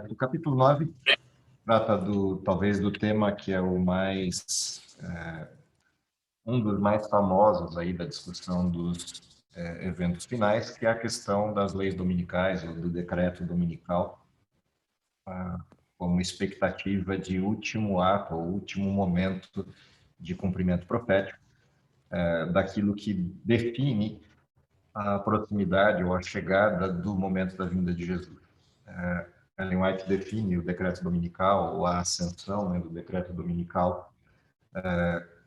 O capítulo 9 trata talvez do tema que é um dos mais famosos aí da discussão dos eventos finais, que é a questão das leis dominicais ou do decreto dominical, como expectativa de último ato ou último momento de cumprimento profético, daquilo que define a proximidade ou a chegada do momento da vinda de Jesus. Ellen White define o decreto dominical, ou a ascensão, do decreto dominical,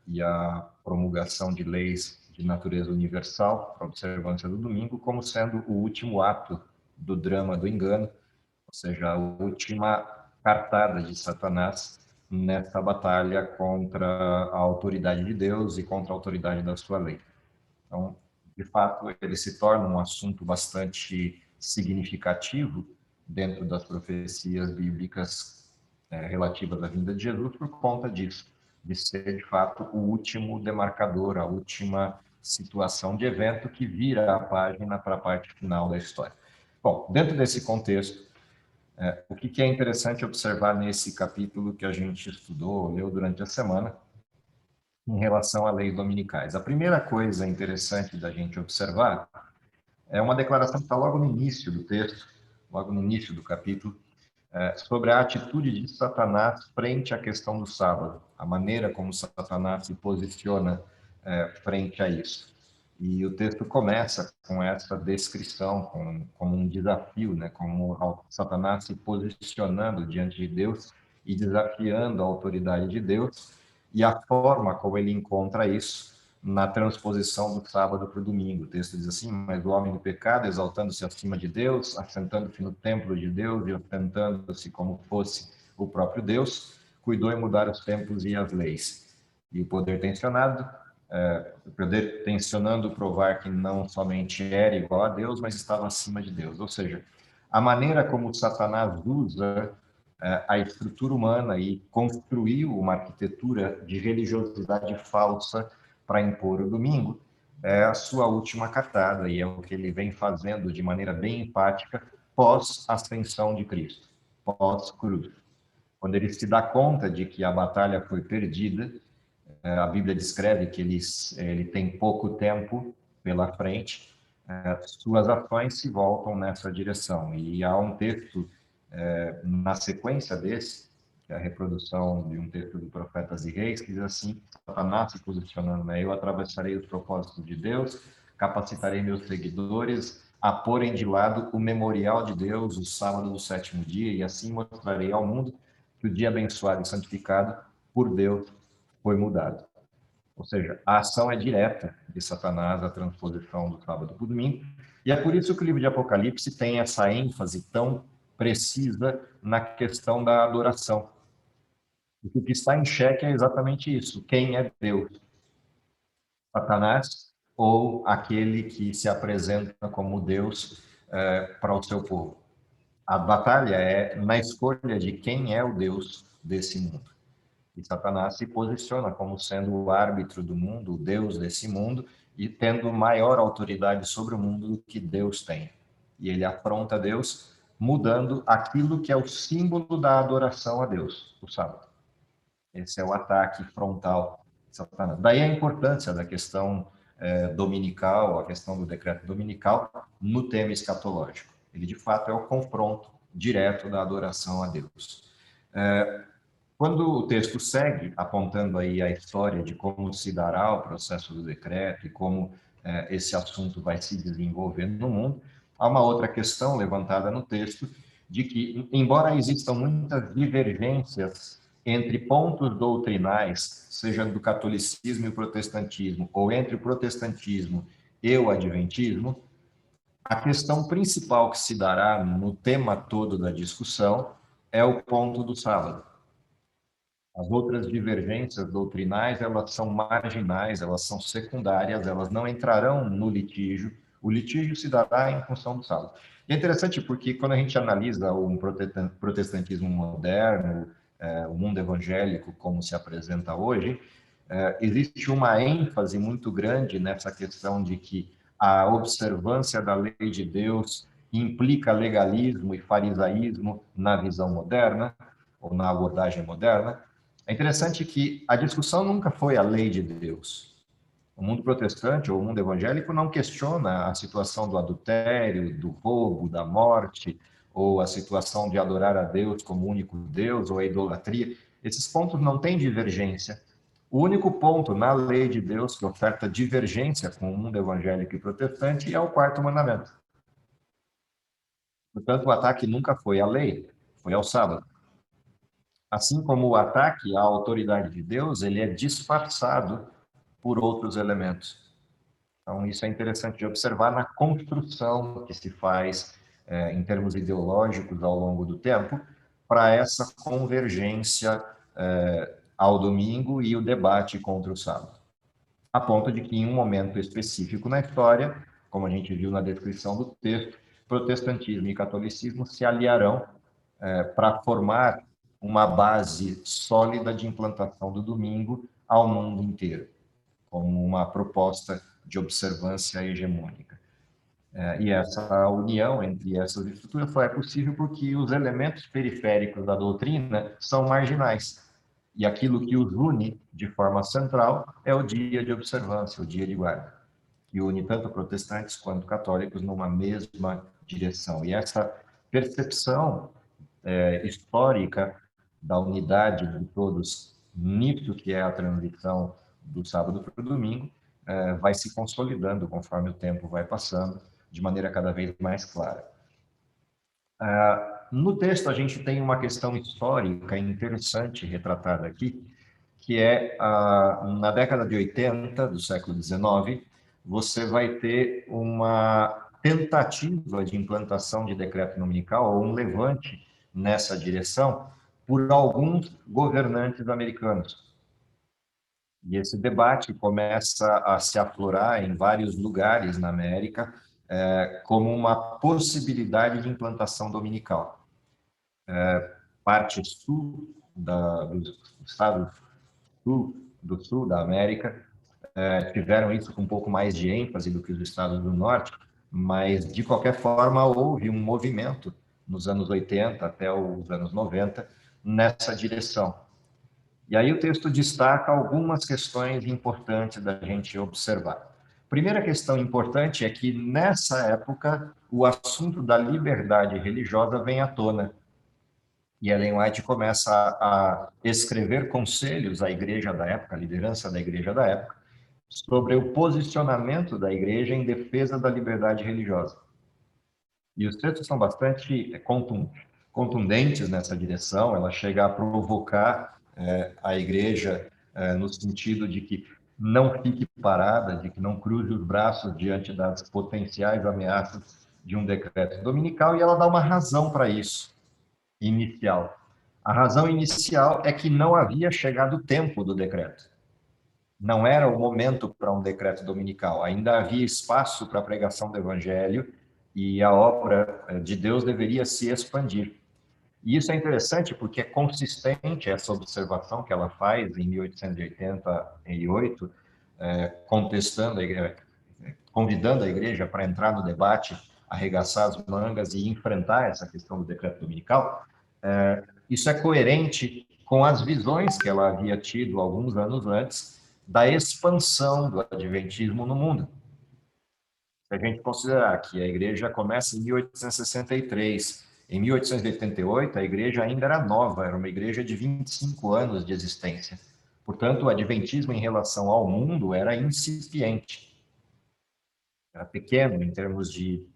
e a promulgação de leis de natureza universal para a observância do domingo, como sendo o último ato do drama do engano, ou seja, a última cartada de Satanás nessa batalha contra a autoridade de Deus e contra a autoridade da sua lei. Então, de fato, ele se torna um assunto bastante significativo dentro das profecias bíblicas relativas à vinda de Jesus por conta disso, de ser, de fato, o último demarcador, a última situação de evento que vira a página para a parte final da história. Bom, dentro desse contexto, o que é interessante observar nesse capítulo que a gente estudou, leu durante a semana, em relação a leis dominicais. A primeira coisa interessante da gente observar é uma declaração que está logo no início do texto, logo no início do capítulo, sobre a atitude de Satanás frente à questão do sábado, a maneira como Satanás se posiciona frente a isso. E o texto começa com essa descrição, como um desafio, como Satanás se posicionando diante de Deus e desafiando a autoridade de Deus, e a forma como ele encontra isso na transposição do sábado para o domingo. O texto diz assim: mas o homem do pecado, exaltando-se acima de Deus, assentando-se no templo de Deus e ostentando-se como fosse o próprio Deus, cuidou em mudar os templos e as leis. E o poder tensionando provar que não somente era igual a Deus, mas estava acima de Deus. Ou seja, a maneira como Satanás usa a estrutura humana e construiu uma arquitetura de religiosidade falsa para impor o domingo, é a sua última cartada, e é o que ele vem fazendo de maneira bem empática pós-ascensão de Cristo, pós-cruz. Quando ele se dá conta de que a batalha foi perdida, a Bíblia descreve que ele tem pouco tempo pela frente, suas ações se voltam nessa direção. E há um texto na sequência desse, que é a reprodução de um texto do Profetas e Reis, que diz assim: Satanás se posicionando, eu atravessarei os propósitos de Deus, capacitarei meus seguidores a porem de lado o memorial de Deus, o sábado do sétimo dia, e assim mostrarei ao mundo que o dia abençoado e santificado por Deus foi mudado. Ou seja, a ação é direta de Satanás, a transposição do sábado para o domingo, e é por isso que o livro de Apocalipse tem essa ênfase tão precisa na questão da adoração. O que está em xeque é exatamente isso: quem é Deus? Satanás ou aquele que se apresenta como Deus para o seu povo? A batalha é na escolha de quem é o Deus desse mundo. E Satanás se posiciona como sendo o árbitro do mundo, o Deus desse mundo, e tendo maior autoridade sobre o mundo do que Deus tem. E ele afronta Deus mudando aquilo que é o símbolo da adoração a Deus, o sábado. Esse é o ataque frontal de Satanás. Daí a importância da questão dominical, a questão do decreto dominical no tema escatológico. Ele, de fato, é o confronto direto da adoração a Deus. Quando o texto segue apontando aí a história de como se dará o processo do decreto e como esse assunto vai se desenvolver no mundo, há uma outra questão levantada no texto de que, embora existam muitas divergências entre pontos doutrinais, seja do catolicismo e o protestantismo, ou entre o protestantismo e o adventismo, a questão principal que se dará no tema todo da discussão é o ponto do sábado. As outras divergências doutrinais, elas são marginais, elas são secundárias, elas não entrarão no litígio. O litígio se dará em função do sábado. E é interessante porque quando a gente analisa o protestantismo moderno, o mundo evangélico como se apresenta hoje, existe uma ênfase muito grande nessa questão de que a observância da lei de Deus implica legalismo e farisaísmo na visão moderna, ou na abordagem moderna. É interessante que a discussão nunca foi a lei de Deus. O mundo protestante ou o mundo evangélico não questiona a situação do adultério, do roubo, da morte, ou a situação de adorar a Deus como único Deus, ou a idolatria. Esses pontos não têm divergência. O único ponto na lei de Deus que oferta divergência com o mundo evangélico e protestante é o quarto mandamento. Portanto, o ataque nunca foi à lei, foi ao sábado. Assim como o ataque à autoridade de Deus, ele é disfarçado por outros elementos. Então, isso é interessante de observar na construção que se faz em termos ideológicos ao longo do tempo para essa convergência ao domingo e o debate contra o sábado. A ponto de que, em um momento específico na história, como a gente viu na descrição do texto, protestantismo e catolicismo se aliarão para formar uma base sólida de implantação do domingo ao mundo inteiro, como uma proposta de observância hegemônica. E essa união entre essas estruturas só é possível porque os elementos periféricos da doutrina são marginais. E aquilo que os une de forma central é o dia de observância, o dia de guarda, que une tanto protestantes quanto católicos numa mesma direção. E essa percepção histórica da unidade de todos nisso que é a transição do sábado para o domingo, vai se consolidando conforme o tempo vai passando, de maneira cada vez mais clara. No texto, a gente tem uma questão histórica interessante retratada aqui, que é, na década de 80 do século XIX, você vai ter uma tentativa de implantação de decreto dominical, ou um levante nessa direção, por alguns governantes americanos. E esse debate começa a se aflorar em vários lugares na América, como uma possibilidade de implantação dominical. Parte sul dos estados do sul da América tiveram isso com um pouco mais de ênfase do que os estados do norte, mas, de qualquer forma, houve um movimento nos anos 80 até os anos 90 nessa direção. E aí o texto destaca algumas questões importantes da gente observar. Primeira questão importante é que, nessa época, o assunto da liberdade religiosa vem à tona. E Ellen White começa a escrever conselhos à igreja da época, à liderança da igreja da época, sobre o posicionamento da igreja em defesa da liberdade religiosa. E os textos são bastante contundentes nessa direção, ela chega a provocar a igreja no sentido de que não fique parada, de que não cruze os braços diante das potenciais ameaças de um decreto dominical, e ela dá uma razão para isso, inicial. A razão inicial é que não havia chegado o tempo do decreto. Não era o momento para um decreto dominical, ainda havia espaço para a pregação do evangelho e a obra de Deus deveria se expandir. E isso é interessante porque é consistente essa observação que ela faz em 1888, contestando a igreja, convidando a igreja para entrar no debate, arregaçar as mangas e enfrentar essa questão do decreto dominical. Isso é coerente com as visões que ela havia tido alguns anos antes da expansão do adventismo no mundo. Se a gente considerar que a igreja começa em 1863, em 1888 a igreja ainda era nova, era uma igreja de 25 anos de existência. Portanto, o adventismo em relação ao mundo era incipiente. Era pequeno em termos de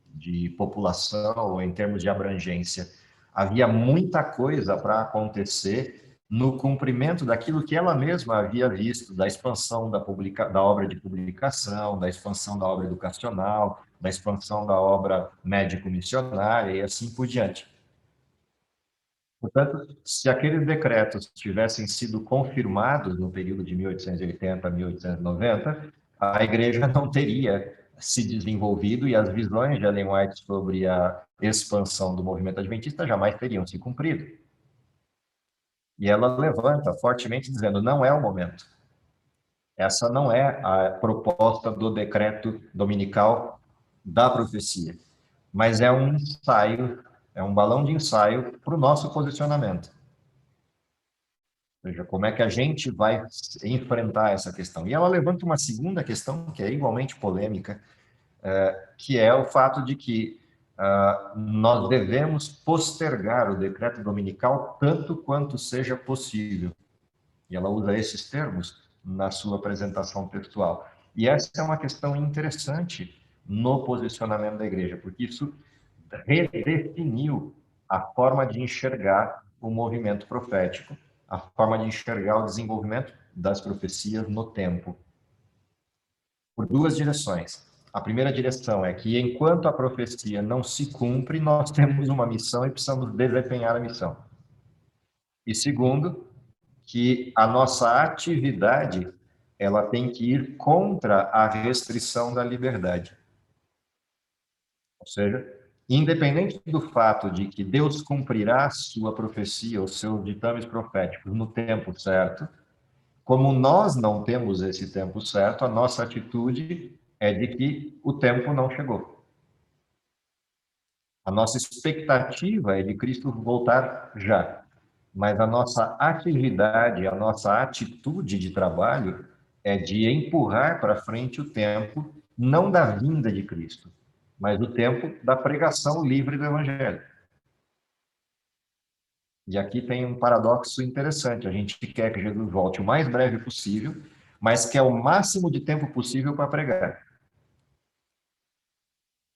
população ou em termos de abrangência. Havia muita coisa para acontecer no cumprimento daquilo que ela mesma havia visto, da expansão da obra de publicação, da expansão da obra educacional, da expansão da obra médico-missionária e assim por diante. Portanto, se aqueles decretos tivessem sido confirmados no período de 1880 a 1890, a igreja não teria se desenvolvido e as visões de Ellen White sobre a expansão do movimento adventista jamais teriam se cumprido. E ela levanta fortemente dizendo, não é o momento. Essa não é a proposta do decreto dominical da profecia. mas é um ensaio, é um balão de ensaio para o nosso posicionamento. Ou seja, como é que a gente vai enfrentar essa questão. E ela levanta uma segunda questão, que é igualmente polêmica, que é o fato de que nós devemos postergar o decreto dominical tanto quanto seja possível. E ela usa esses termos na sua apresentação textual. E essa é uma questão interessante no posicionamento da igreja, porque isso redefiniu a forma de enxergar o movimento profético, a forma de enxergar o desenvolvimento das profecias no tempo, por duas direções. A primeira direção é que, enquanto a profecia não se cumpre, nós temos uma missão e precisamos desempenhar a missão. E segundo, que a nossa atividade ela tem que ir contra a restrição da liberdade. Ou seja, independente do fato de que Deus cumprirá a sua profecia, os seus ditames proféticos no tempo certo, como nós não temos esse tempo certo, a nossa atitude é de que o tempo não chegou. A nossa expectativa é de Cristo voltar já, mas a nossa atividade, a nossa atitude de trabalho é de empurrar para frente o tempo, não da vinda de Cristo, mas do tempo da pregação livre do Evangelho. E aqui tem um paradoxo interessante. A gente quer que Jesus volte o mais breve possível, mas quer o máximo de tempo possível para pregar.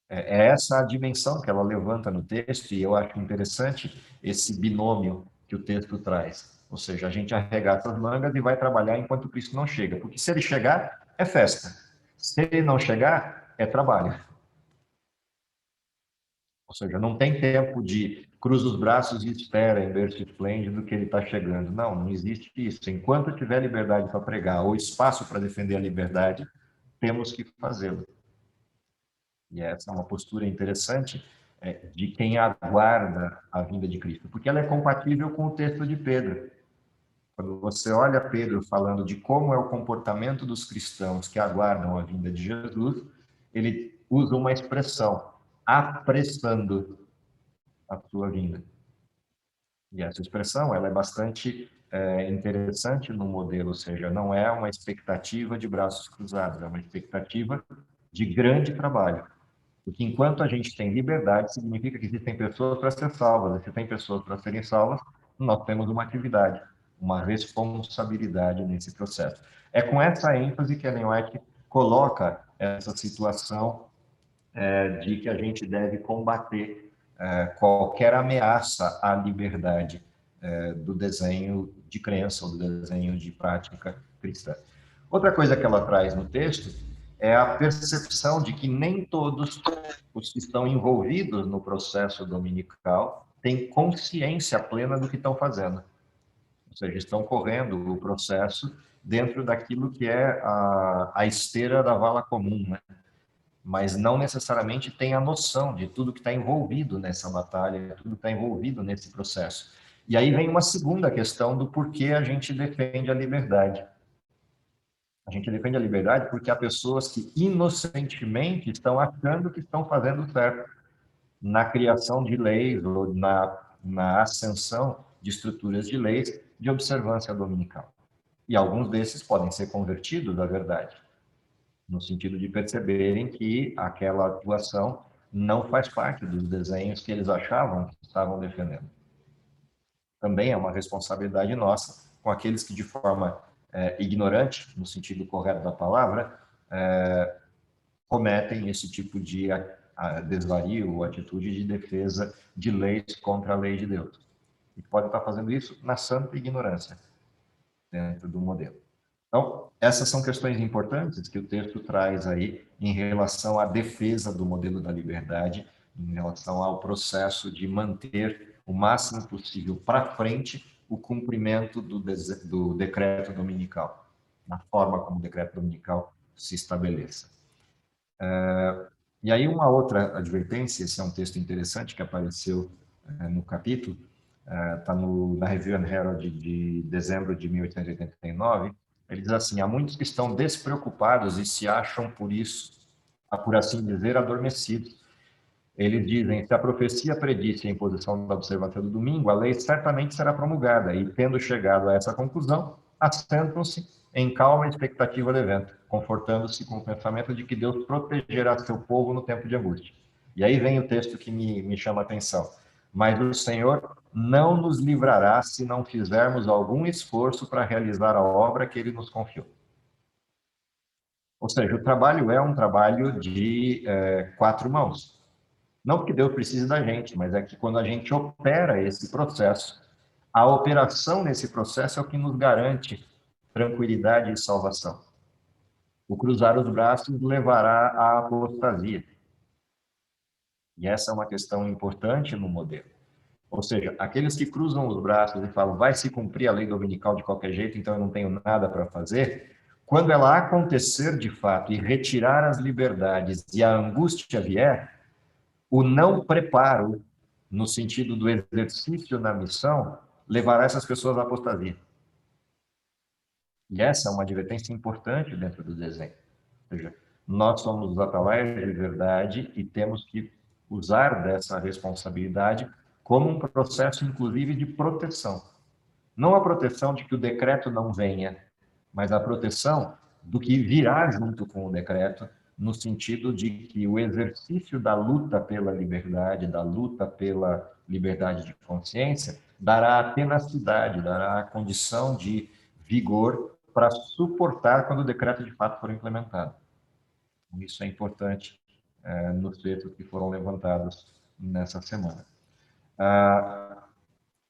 É essa a dimensão que ela levanta no texto, e eu acho interessante esse binômio que o texto traz. Ou seja, a gente arregata as mangas e vai trabalhar enquanto Cristo não chega. Porque se ele chegar, é festa. Se ele não chegar, é trabalho. Ou seja, não tem tempo de cruza os braços e espera em berço esplêndido que ele está chegando. Não, não existe isso. Enquanto tiver liberdade para pregar ou espaço para defender a liberdade, temos que fazê-lo. E essa é uma postura interessante de quem aguarda a vinda de Cristo, porque ela é compatível com o texto de Pedro. Quando você olha Pedro falando de como é o comportamento dos cristãos que aguardam a vinda de Jesus, ele usa uma expressão, apressando a sua vinda. E essa expressão ela é bastante interessante no modelo, ou seja, não é uma expectativa de braços cruzados, é uma expectativa de grande trabalho. Porque enquanto a gente tem liberdade, significa que existem pessoas para ser salvas. E se tem pessoas para serem salvas, nós temos uma atividade, uma responsabilidade nesse processo. É com essa ênfase que Ellen White coloca essa situação de que a gente deve combater qualquer ameaça à liberdade do desenho de crença ou do desenho de prática cristã. Outra coisa que ela traz no texto é a percepção de que nem todos os que estão envolvidos no processo dominical têm consciência plena do que estão fazendo. Ou seja, estão correndo o processo dentro daquilo que é a esteira da vala comum, né? Mas não necessariamente têm a noção de tudo que está envolvido nessa batalha, tudo que está envolvido nesse processo. E aí vem uma segunda questão do porquê a gente defende a liberdade. A gente defende a liberdade porque há pessoas que inocentemente estão achando que estão fazendo certo na criação de leis ou na ascensão de estruturas de leis de observância dominical. E alguns desses podem ser convertidos à verdade, no sentido de perceberem que aquela atuação não faz parte dos desenhos que eles achavam que estavam defendendo. Também é uma responsabilidade nossa com aqueles que, de forma ignorante, no sentido correto da palavra, cometem esse tipo de desvario ou atitude de defesa de leis contra a lei de Deus. E pode estar fazendo isso na santa ignorância, dentro do modelo. Então, essas são questões importantes que o texto traz aí em relação à defesa do modelo da liberdade, em relação ao processo de manter o máximo possível para frente o cumprimento do decreto dominical, na forma como o decreto dominical se estabeleça. E aí uma outra advertência, esse é um texto interessante que apareceu no capítulo, está na Review and Herald de dezembro de 1889, ele diz assim: há muitos que estão despreocupados e se acham por isso, por assim dizer, adormecidos. Eles dizem, se a profecia predisse a imposição da observância do domingo, a lei certamente será promulgada, e, tendo chegado a essa conclusão, assentam-se em calma expectativa do evento, confortando-se com o pensamento de que Deus protegerá seu povo no tempo de angústia. E aí vem o texto que me chama a atenção. Mas o Senhor não nos livrará se não fizermos algum esforço para realizar a obra que Ele nos confiou. Ou seja, o trabalho é um trabalho de quatro mãos. Não porque Deus precise da gente, mas é que quando a gente opera esse processo, a operação nesse processo é o que nos garante tranquilidade e salvação. O cruzar os braços levará à apostasia. E essa é uma questão importante no modelo. Ou seja, aqueles que cruzam os braços e falam, vai se cumprir a lei dominical de qualquer jeito, então eu não tenho nada para fazer, quando ela acontecer de fato e retirar as liberdades e a angústia vier, o não preparo, no sentido do exercício na missão, levará essas pessoas à apostasia. E essa é uma advertência importante dentro do desenho. Ou seja, nós somos os atalaias de verdade e temos que usar dessa responsabilidade como um processo, inclusive, de proteção. Não a proteção de que o decreto não venha, mas a proteção do que virá junto com o decreto, no sentido de que o exercício da luta pela liberdade, da luta pela liberdade de consciência, dará a tenacidade, dará a condição de vigor para suportar quando o decreto de fato for implementado. Isso é importante nos textos que foram levantados nessa semana.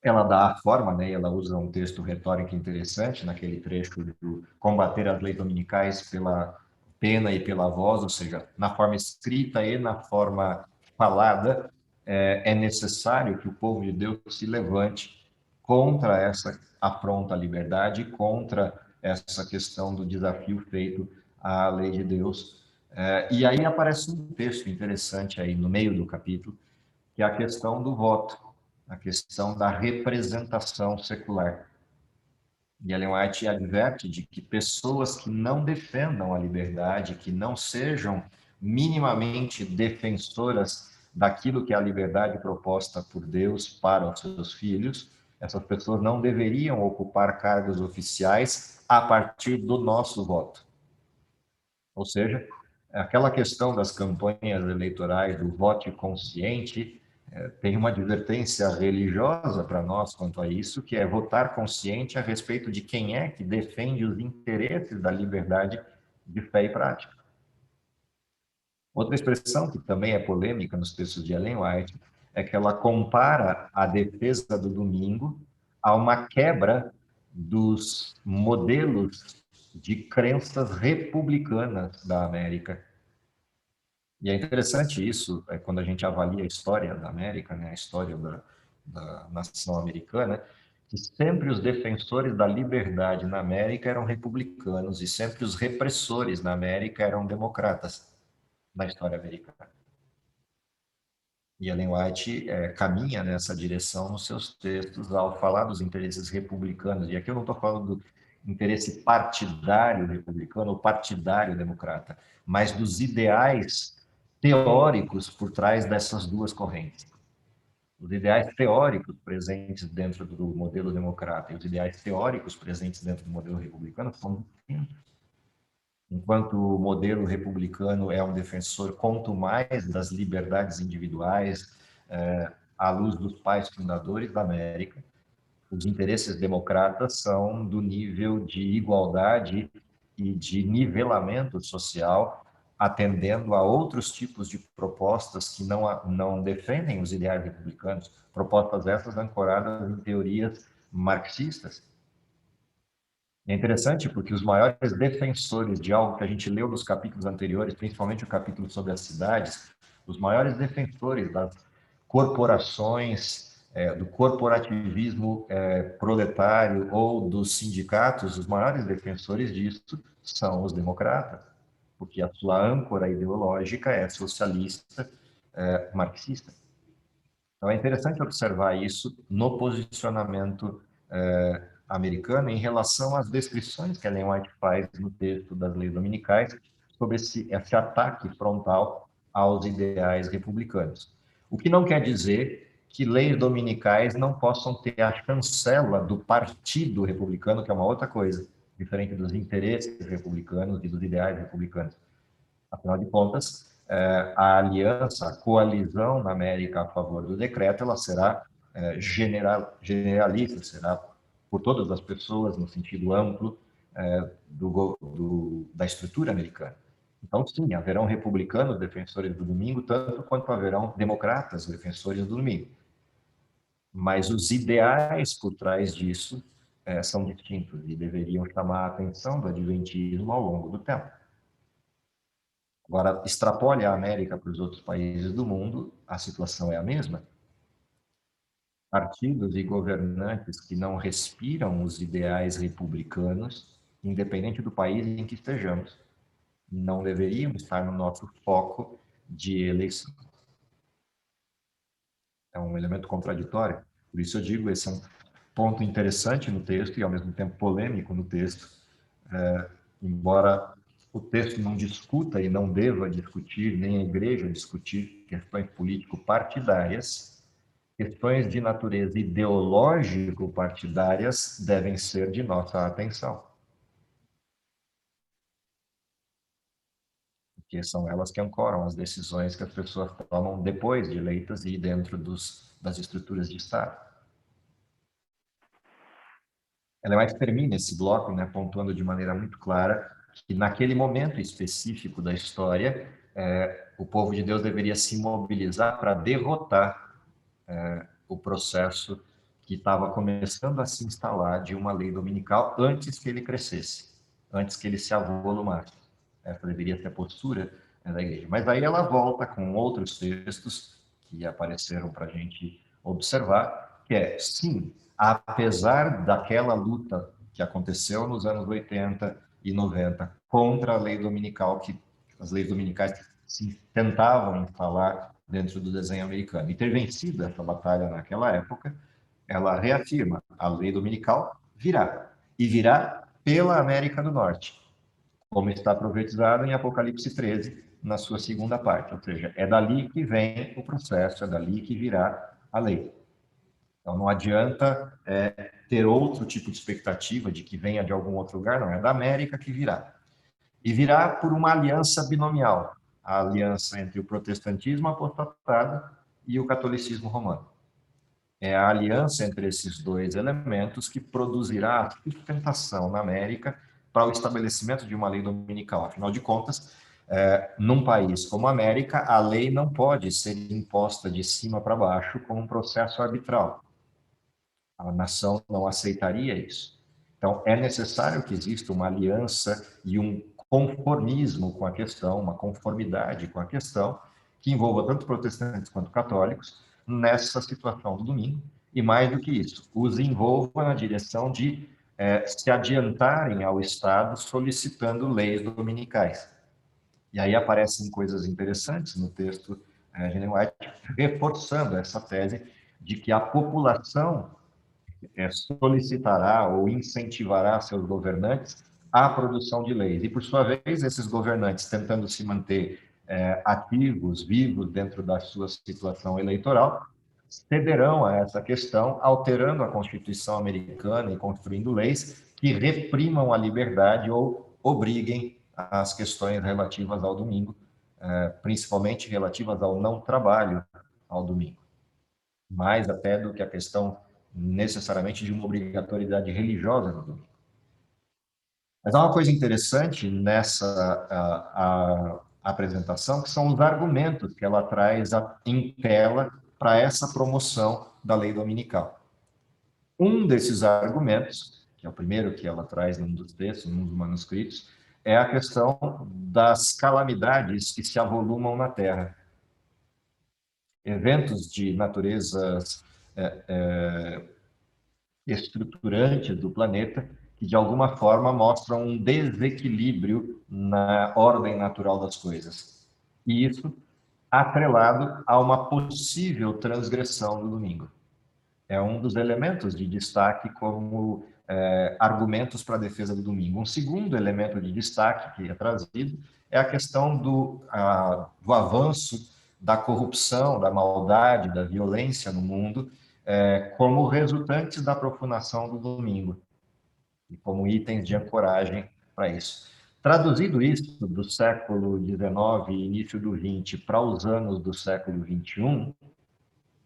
Ela dá a forma, né? Ela usa um texto retórico interessante naquele trecho do combater as leis dominicais pela pena e pela voz, ou seja, na forma escrita e na forma falada, é necessário que o povo de Deus se levante contra essa afronta à liberdade, contra essa questão do desafio feito à lei de Deus. E aí aparece um texto interessante aí no meio do capítulo, que é a questão do voto, a questão da representação secular. E Ellen White adverte de que pessoas que não defendam a liberdade, que não sejam minimamente defensoras daquilo que é a liberdade proposta por Deus para os seus filhos, essas pessoas não deveriam ocupar cargos oficiais a partir do nosso voto. Ou seja, aquela questão das campanhas eleitorais, do voto consciente, tem uma advertência religiosa para nós quanto a isso, que é votar consciente a respeito de quem é que defende os interesses da liberdade de fé e prática. Outra expressão que também é polêmica nos textos de Ellen White é que ela compara a defesa do domingo a uma quebra dos modelos de crenças republicanas da América. E é interessante isso, quando a gente avalia a história da América, né, a história da nação americana, que sempre os defensores da liberdade na América eram republicanos e sempre os repressores na América eram democratas na história americana. E Ellen White caminha nessa direção nos seus textos ao falar dos interesses republicanos. E aqui eu não estou falando do interesse partidário republicano ou partidário democrata, mas dos ideais teóricos por trás dessas duas correntes. Os ideais teóricos presentes dentro do modelo democrata e os ideais teóricos presentes dentro do modelo republicano são distintos. Enquanto o modelo republicano é um defensor, quanto mais das liberdades individuais, à luz dos pais fundadores da América, os interesses democratas são do nível de igualdade e de nivelamento social, atendendo a outros tipos de propostas que não defendem os ideais republicanos, propostas essas ancoradas em teorias marxistas. É interessante porque os maiores defensores de algo que a gente leu nos capítulos anteriores, principalmente o capítulo sobre as cidades, os maiores defensores das corporações, do corporativismo proletário ou dos sindicatos, os maiores defensores disso são os democratas, porque a sua âncora ideológica é socialista, marxista. Então é interessante observar isso no posicionamento americano em relação às descrições que Ellen White faz no texto das leis dominicais sobre esse ataque frontal aos ideais republicanos. O que não quer dizer que leis dominicais não possam ter a chancela do Partido Republicano, que é uma outra coisa, diferente dos interesses republicanos e dos ideais republicanos. Afinal de contas, a aliança, a coalizão na América a favor do decreto, ela será generalista, será por todas as pessoas, no sentido amplo da estrutura americana. Então, sim, haverão republicanos defensores do domingo, tanto quanto haverão democratas defensores do domingo. Mas os ideais por trás disso são distintos e deveriam chamar a atenção do adventismo ao longo do tempo. Agora, extrapole a América para os outros países do mundo, a situação é a mesma. Partidos e governantes que não respiram os ideais republicanos, independente do país em que estejamos, não deveriam estar no nosso foco de eleição. É um elemento contraditório. Por isso eu digo, esse é um ponto interessante no texto e, ao mesmo tempo, polêmico no texto. Embora o texto não discuta e não deva discutir, nem a igreja discutir questões político-partidárias, questões de natureza ideológico-partidárias devem ser de nossa atenção. Porque são elas que ancoram as decisões que as pessoas tomam depois de eleitas e dentro das estruturas de Estado. Ela mais termina esse bloco, né, pontuando de maneira muito clara que naquele momento específico da história, o povo de Deus deveria se mobilizar para derrotar o processo que estava começando a se instalar de uma lei dominical antes que ele crescesse, antes que ele se avolumasse. Essa deveria ser a postura da igreja. Mas aí ela volta com outros textos que apareceram para a gente observar, que é, sim, apesar daquela luta que aconteceu nos anos 80 e 90 contra a lei dominical, que as leis dominicais que se tentavam instalar dentro do desenho americano, e ter vencido essa batalha naquela época, ela reafirma a lei dominical virá, e virá pela América do Norte, como está profetizado em Apocalipse 13, na sua segunda parte, ou seja, é dali que vem o processo, é dali que virá a lei. Então, não adianta ter outro tipo de expectativa de que venha de algum outro lugar, não, é da América que virá. E virá por uma aliança binomial, a aliança entre o protestantismo apostatado e o catolicismo romano. É a aliança entre esses dois elementos que produzirá a sustentação na América para o estabelecimento de uma lei dominical. Afinal de contas, num país como a América, a lei não pode ser imposta de cima para baixo como um processo arbitral. A nação não aceitaria isso. Então, é necessário que exista uma aliança e um conformismo com a questão, uma conformidade com a questão, que envolva tanto protestantes quanto católicos, nessa situação do domingo, e mais do que isso, os envolva na direção de se adiantarem ao Estado solicitando leis dominicais. E aí aparecem coisas interessantes no texto de Ellen White, reforçando essa tese de que a população solicitará ou incentivará seus governantes à produção de leis. E, por sua vez, esses governantes, tentando se manter ativos, vivos dentro da sua situação eleitoral, cederão a essa questão, alterando a Constituição americana e construindo leis que reprimam a liberdade ou obriguem as questões relativas ao domingo, principalmente relativas ao não trabalho ao domingo, mais até do que a questão necessariamente de uma obrigatoriedade religiosa no domingo. Mas há uma coisa interessante nessa apresentação, que são os argumentos que ela traz em tela para essa promoção da lei dominical. Um desses argumentos, que é o primeiro que ela traz num dos textos, num dos manuscritos, é a questão das calamidades que se avolumam na Terra. Eventos de natureza estruturante do planeta que, de alguma forma, mostram um desequilíbrio na ordem natural das coisas. E isso atrelado a uma possível transgressão do domingo. É um dos elementos de destaque como argumentos para a defesa do domingo. Um segundo elemento de destaque que é trazido é a questão do avanço da corrupção, da maldade, da violência no mundo, como resultantes da profanação do domingo, e como itens de ancoragem para isso. Traduzido isso do século XIX e início do XX para os anos do século XXI,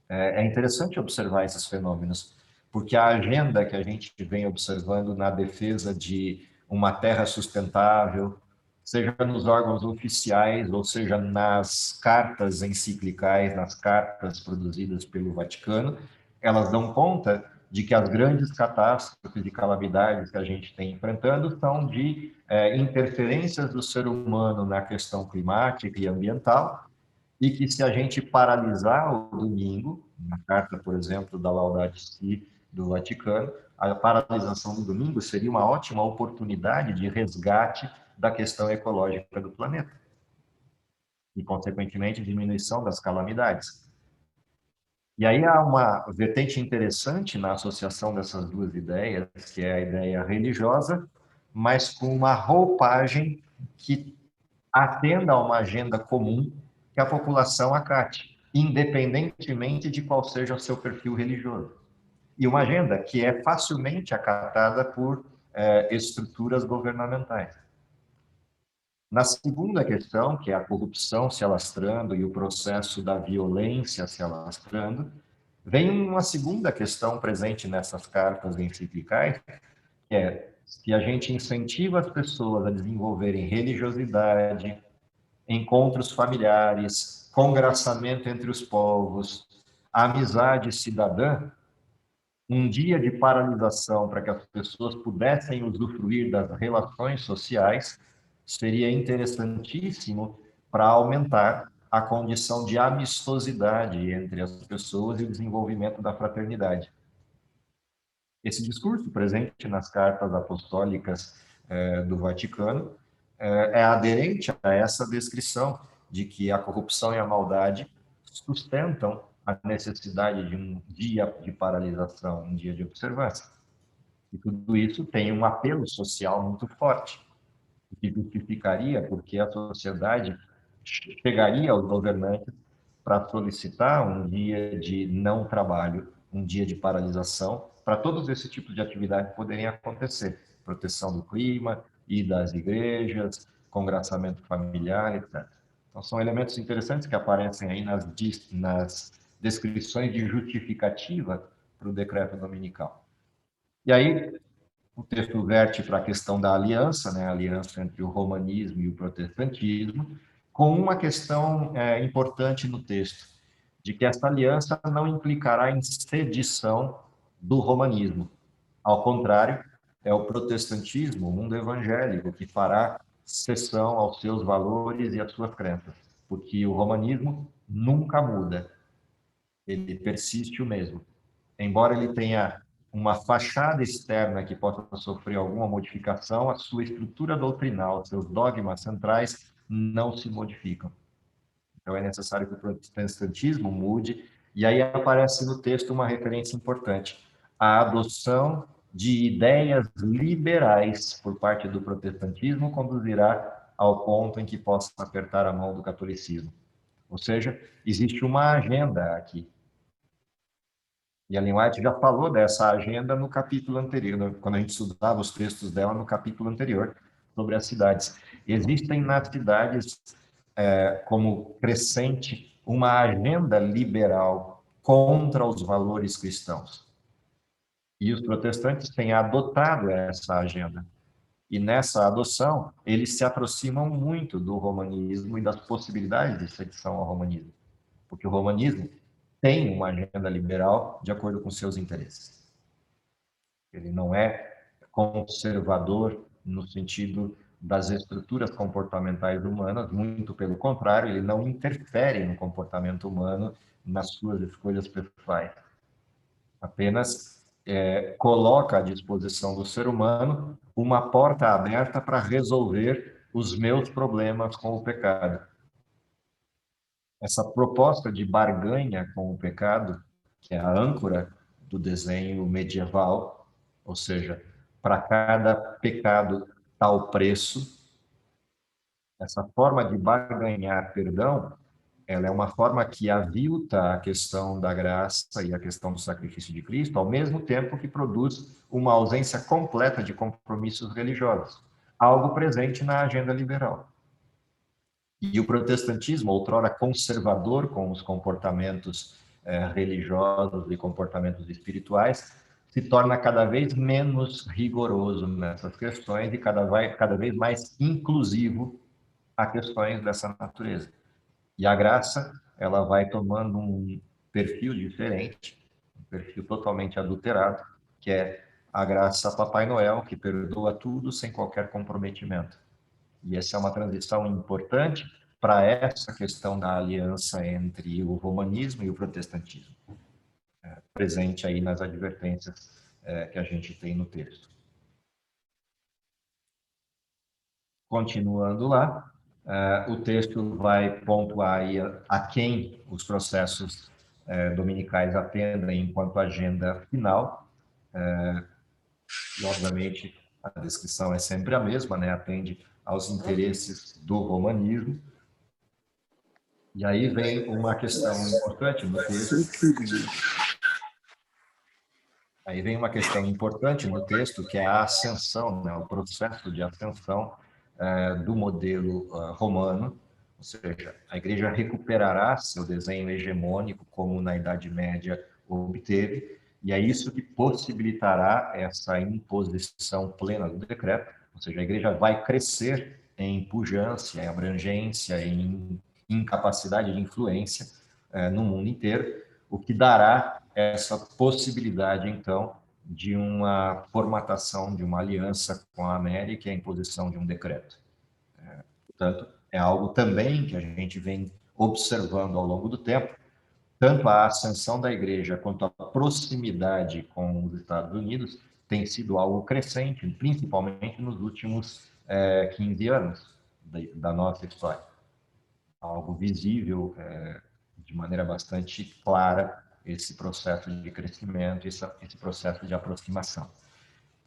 é interessante observar esses fenômenos, porque a agenda que a gente vem observando na defesa de uma terra sustentável, seja nos órgãos oficiais, ou seja nas cartas enciclicais, nas cartas produzidas pelo Vaticano, elas dão conta de que as grandes catástrofes e calamidades que a gente tem enfrentando são de interferências do ser humano na questão climática e ambiental, e que se a gente paralisar o domingo, na carta, por exemplo, da Laudato Si do Vaticano, a paralisação do domingo seria uma ótima oportunidade de resgate da questão ecológica do planeta e, consequentemente, diminuição das calamidades. E aí há uma vertente interessante na associação dessas duas ideias, que é a ideia religiosa, mas com uma roupagem que atenda a uma agenda comum que a população acate, independentemente de qual seja o seu perfil religioso. E uma agenda que é facilmente acatada por estruturas governamentais. Na segunda questão, que é a corrupção se alastrando e o processo da violência se alastrando, vem uma segunda questão presente nessas cartas enciclicais, que é se a gente incentiva as pessoas a desenvolverem religiosidade, encontros familiares, congraçamento entre os povos, amizade cidadã, um dia de paralisação para que as pessoas pudessem usufruir das relações sociais seria interessantíssimo para aumentar a condição de amistosidade entre as pessoas e o desenvolvimento da fraternidade. Esse discurso presente nas cartas apostólicas do Vaticano é aderente a essa descrição de que a corrupção e a maldade sustentam a necessidade de um dia de paralisação, um dia de observância. E tudo isso tem um apelo social muito forte, que justificaria porque a sociedade chegaria aos governantes para solicitar um dia de não trabalho, um dia de paralisação, para todos esses tipos de atividades poderem acontecer. Proteção do clima e das igrejas, congraçamento familiar, etc. Então, são elementos interessantes que aparecem aí nas descrições de justificativa para o decreto dominical. E aí, o texto verte para a questão da aliança, né, a aliança entre o romanismo e o protestantismo, com uma questão importante no texto, de que essa aliança não implicará em sedição do romanismo. Ao contrário, é o protestantismo, o mundo evangélico, que fará cessão aos seus valores e às suas crenças, porque o romanismo nunca muda, ele persiste o mesmo. Embora ele tenha uma fachada externa que possa sofrer alguma modificação, a sua estrutura doutrinal, seus dogmas centrais não se modificam. Então é necessário que o protestantismo mude, e aí aparece no texto uma referência importante: a adoção de ideias liberais por parte do protestantismo conduzirá ao ponto em que possa apertar a mão do catolicismo. Ou seja, existe uma agenda aqui. E a Ellen White já falou dessa agenda no capítulo anterior, quando a gente estudava os textos dela no capítulo anterior, sobre as cidades. Existem nas cidades, como crescente, uma agenda liberal contra os valores cristãos. E os protestantes têm adotado essa agenda. E nessa adoção, eles se aproximam muito do romanismo e das possibilidades de sedição ao romanismo. Porque o romanismo tem uma agenda liberal de acordo com seus interesses. Ele não é conservador no sentido das estruturas comportamentais humanas, muito pelo contrário, ele não interfere no comportamento humano nas suas escolhas pessoais. Apenas coloca à disposição do ser humano uma porta aberta para resolver os meus problemas com o pecado. Essa proposta de barganha com o pecado, que é a âncora do desenho medieval, ou seja, para cada pecado tal preço, essa forma de barganhar perdão, ela é uma forma que avilta a questão da graça e a questão do sacrifício de Cristo, ao mesmo tempo que produz uma ausência completa de compromissos religiosos, algo presente na agenda liberal. E o protestantismo, outrora conservador com os comportamentos religiosos e comportamentos espirituais, se torna cada vez menos rigoroso nessas questões e cada vez mais inclusivo a questões dessa natureza. E a graça, ela vai tomando um perfil diferente, um perfil totalmente adulterado, que é a graça Papai Noel, que perdoa tudo sem qualquer comprometimento. E essa é uma transição importante para essa questão da aliança entre o romanismo e o protestantismo, presente aí nas advertências que a gente tem no texto. Continuando lá, o texto vai pontuar aí a quem os processos dominicais atendem enquanto agenda final. E, obviamente, a descrição é sempre a mesma, né? Atende aos interesses do romanismo. E aí vem uma questão importante no texto. Aí vem uma questão importante no texto, que é a ascensão, né? O processo de ascensão do modelo romano, ou seja, a igreja recuperará seu desenho hegemônico, como na Idade Média obteve, e é isso que possibilitará essa imposição plena do decreto, ou seja, a igreja vai crescer em pujança, em abrangência, em incapacidade de influência no mundo inteiro, o que dará essa possibilidade, então, de uma formatação de uma aliança com a América e a imposição de um decreto. Portanto, é algo também que a gente vem observando ao longo do tempo, tanto a ascensão da igreja quanto a proximidade com os Estados Unidos tem sido algo crescente, principalmente nos últimos 15 anos da nossa história. Algo visível, de maneira bastante clara, esse processo de crescimento, esse processo de aproximação.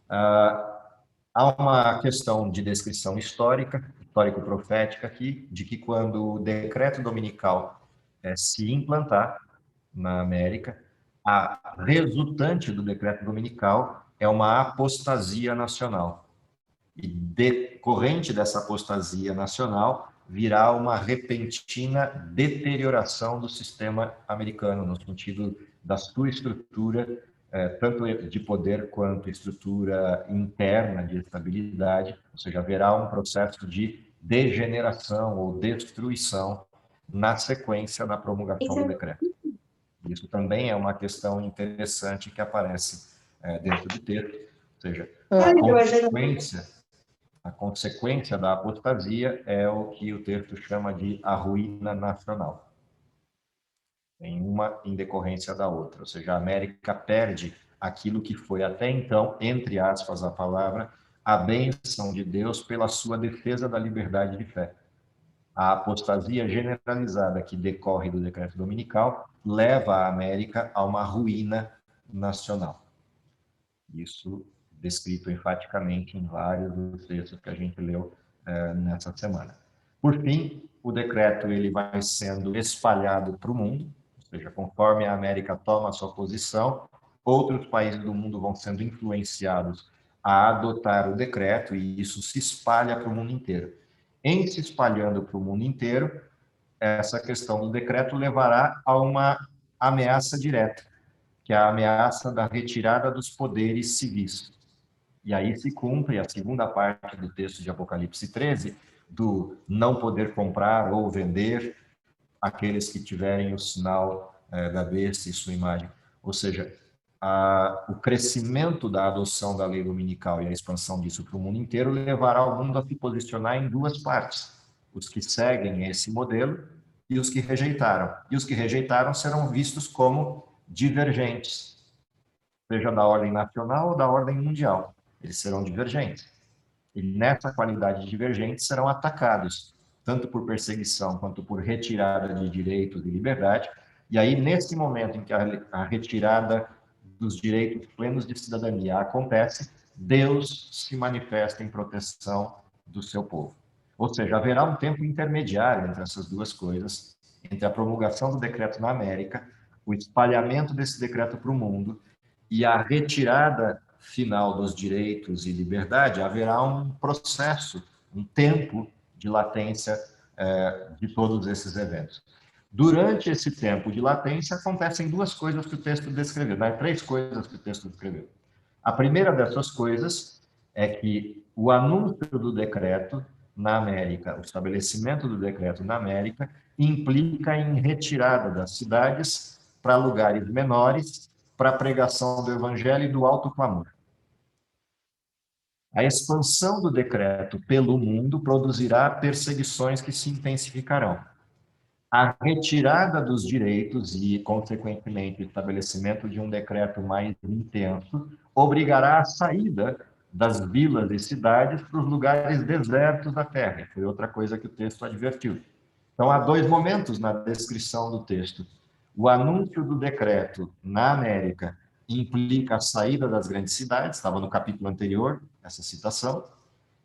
Há uma questão de descrição histórica, histórico-profética aqui, de que quando o decreto dominical se implantar na América, a resultante do decreto dominical é uma apostasia nacional. E decorrente dessa apostasia nacional, virá uma repentina deterioração do sistema americano, no sentido da sua estrutura, tanto de poder quanto estrutura interna de estabilidade, ou seja, haverá um processo de degeneração ou destruição na sequência da promulgação do decreto. Isso também é uma questão interessante que aparece dentro do texto, ou seja, a consequência da apostasia é o que o texto chama de a ruína nacional. Tem uma em decorrência da outra, ou seja, a América perde aquilo que foi até então, entre aspas a palavra, a bênção de Deus pela sua defesa da liberdade de fé. A apostasia generalizada que decorre do decreto dominical leva a América a uma ruína nacional. Isso descrito enfaticamente em vários dos textos que a gente leu nessa semana. Por fim, o decreto ele vai sendo espalhado para o mundo, ou seja, conforme a América toma a sua posição, outros países do mundo vão sendo influenciados a adotar o decreto e isso se espalha para o mundo inteiro. Em se espalhando para o mundo inteiro, essa questão do decreto levará a uma ameaça direta, que é a ameaça da retirada dos poderes civis. E aí se cumpre a segunda parte do texto de Apocalipse 13, do não poder comprar ou vender aqueles que tiverem o sinal da besta e sua imagem. Ou seja, o crescimento da adoção da lei dominical e a expansão disso para o mundo inteiro levará o mundo a se posicionar em duas partes. Os que seguem esse modelo e os que rejeitaram. E os que rejeitaram serão vistos como divergentes, seja da ordem nacional ou da ordem mundial. Eles serão divergentes. E nessa qualidade de divergentes serão atacados, tanto por perseguição quanto por retirada de direitos e liberdade. E aí, nesse momento em que a retirada dos direitos plenos de cidadania acontece, Deus se manifesta em proteção do seu povo. Ou seja, haverá um tempo intermediário entre essas duas coisas, entre a promulgação do decreto na América, o espalhamento desse decreto para o mundo e a retirada final dos direitos e liberdade. Haverá um processo, um tempo de latência de todos esses eventos. Durante esse tempo de latência, acontecem duas coisas que o texto descreveu, né? Três coisas que o texto descreveu. A primeira dessas coisas é que o anúncio do decreto na América, o estabelecimento do decreto na América, implica em retirada das cidades para lugares menores, para a pregação do evangelho e do alto clamor. A expansão do decreto pelo mundo produzirá perseguições que se intensificarão. A retirada dos direitos e, consequentemente, o estabelecimento de um decreto mais intenso obrigará a saída das vilas e cidades para os lugares desertos da terra. Foi outra coisa que o texto advertiu. Então, há dois momentos na descrição do texto. O anúncio do decreto na América implica a saída das grandes cidades, estava no capítulo anterior, essa citação,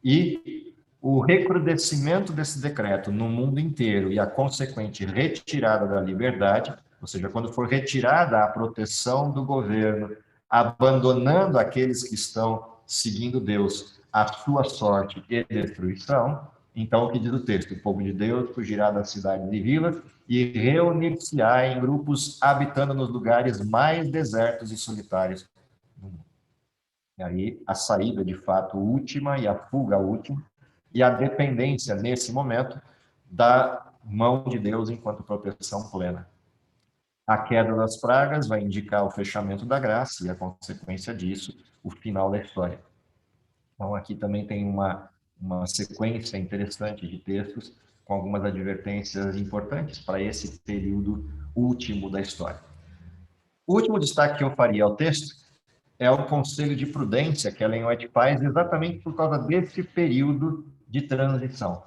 e o recrudescimento desse decreto no mundo inteiro e a consequente retirada da liberdade, ou seja, quando for retirada a proteção do governo, abandonando aqueles que estão seguindo Deus a sua sorte e destruição, então o que diz o texto? O povo de Deus fugirá das cidades e vilas e reunir-se-á em grupos habitando nos lugares mais desertos e solitários do mundo. E aí a saída, de fato, última e a fuga última, e a dependência, nesse momento, da mão de Deus enquanto proteção plena. A queda das pragas vai indicar o fechamento da graça e, a consequência disso, o final da história. Então, aqui também tem uma sequência interessante de textos com algumas advertências importantes para esse período último da história. O último destaque que eu faria ao texto é o conselho de prudência que Ellen White faz exatamente por causa desse período de transição.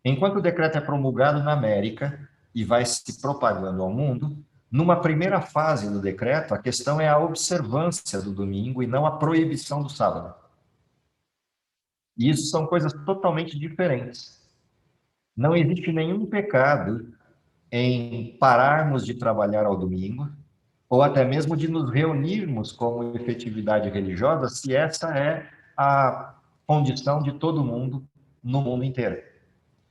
Enquanto o decreto é promulgado na América e vai se propagando ao mundo, numa primeira fase do decreto, a questão é a observância do domingo e não a proibição do sábado. E isso são coisas totalmente diferentes. Não existe nenhum pecado em pararmos de trabalhar ao domingo, ou até mesmo de nos reunirmos como efetividade religiosa, se essa é a condição de todo mundo no mundo inteiro.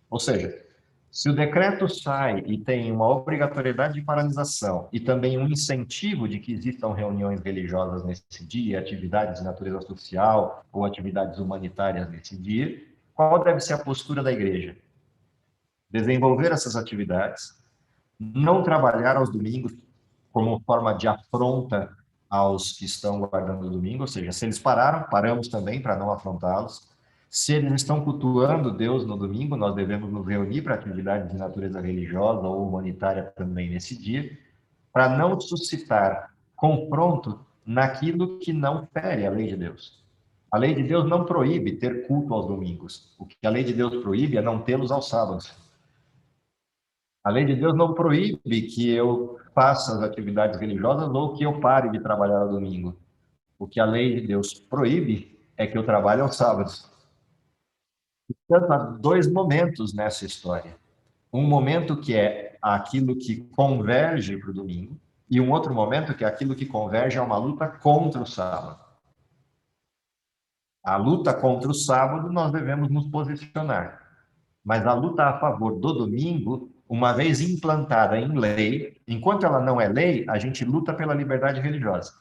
Ou seja, se o decreto sai e tem uma obrigatoriedade de paralisação e também um incentivo de que existam reuniões religiosas nesse dia, atividades de natureza social ou atividades humanitárias nesse dia, qual deve ser a postura da igreja? Desenvolver essas atividades, não trabalhar aos domingos como forma de afronta aos que estão guardando o domingo, ou seja, se eles pararam, paramos também para não afrontá-los. Se eles estão cultuando Deus no domingo, nós devemos nos reunir para atividades de natureza religiosa ou humanitária também nesse dia, para não suscitar confronto naquilo que não fere a lei de Deus. A lei de Deus não proíbe ter culto aos domingos. O que a lei de Deus proíbe é não tê-los aos sábados. A lei de Deus não proíbe que eu faça as atividades religiosas ou que eu pare de trabalhar ao domingo. O que a lei de Deus proíbe é que eu trabalhe aos sábados. Portanto, há dois momentos nessa história. Um momento que é aquilo que converge para o domingo, e um outro momento que é aquilo que converge a uma luta contra o sábado. A luta contra o sábado, nós devemos nos posicionar. Mas a luta a favor do domingo, uma vez implantada em lei, enquanto ela não é lei, a gente luta pela liberdade religiosa.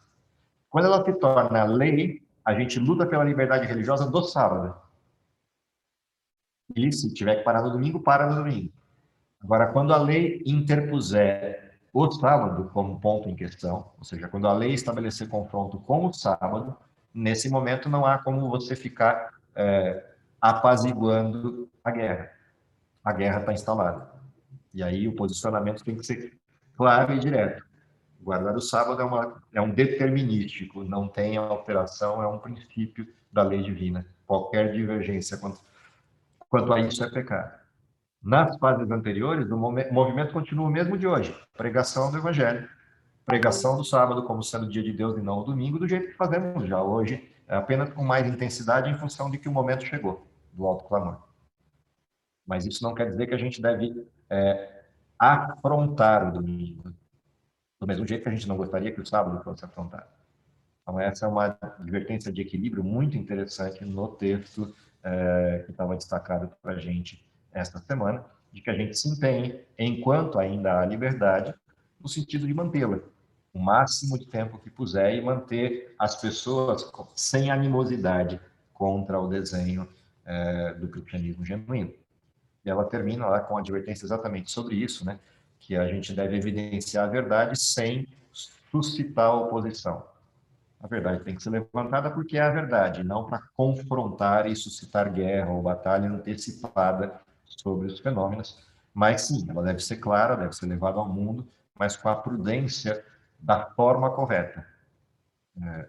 Quando ela se torna lei, a gente luta pela liberdade religiosa do sábado. E se tiver que parar no domingo, para no domingo. Agora, quando a lei interpuser o sábado como ponto em questão, ou seja, quando a lei estabelecer confronto com o sábado, nesse momento não há como você ficar apaziguando a guerra. A guerra está instalada. E aí o posicionamento tem que ser claro e direto. Guardar o sábado é um determinístico, não tem alteração, é um princípio da lei divina. Qualquer divergência quanto a isso é pecado. Nas fases anteriores, o movimento continua o mesmo de hoje. Pregação do evangelho. Pregação do sábado como sendo dia de Deus e não o domingo, do jeito que fazemos já hoje, apenas com mais intensidade em função de que o momento chegou, do alto clamor. Mas isso não quer dizer que a gente deve afrontar o domingo, do mesmo jeito que a gente não gostaria que o sábado fosse afrontado. Então, essa é uma advertência de equilíbrio muito interessante no texto que estava destacado para a gente esta semana, de que a gente se empenhe, enquanto ainda há liberdade, no sentido de mantê-la o máximo de tempo que puder e manter as pessoas sem animosidade contra o desenho do cristianismo genuíno. E ela termina lá com a advertência exatamente sobre isso, né? Que a gente deve evidenciar a verdade sem suscitar oposição. A verdade tem que ser levantada porque é a verdade, não para confrontar e suscitar guerra ou batalha antecipada sobre os fenômenos. Mas sim, ela deve ser clara, deve ser levada ao mundo, mas com a prudência da forma correta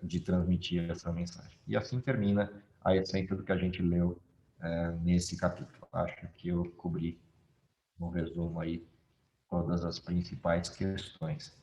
de transmitir essa mensagem. E assim termina a essência do que a gente leu nesse capítulo. Acho que eu cobri, no resumo aí, todas as principais questões.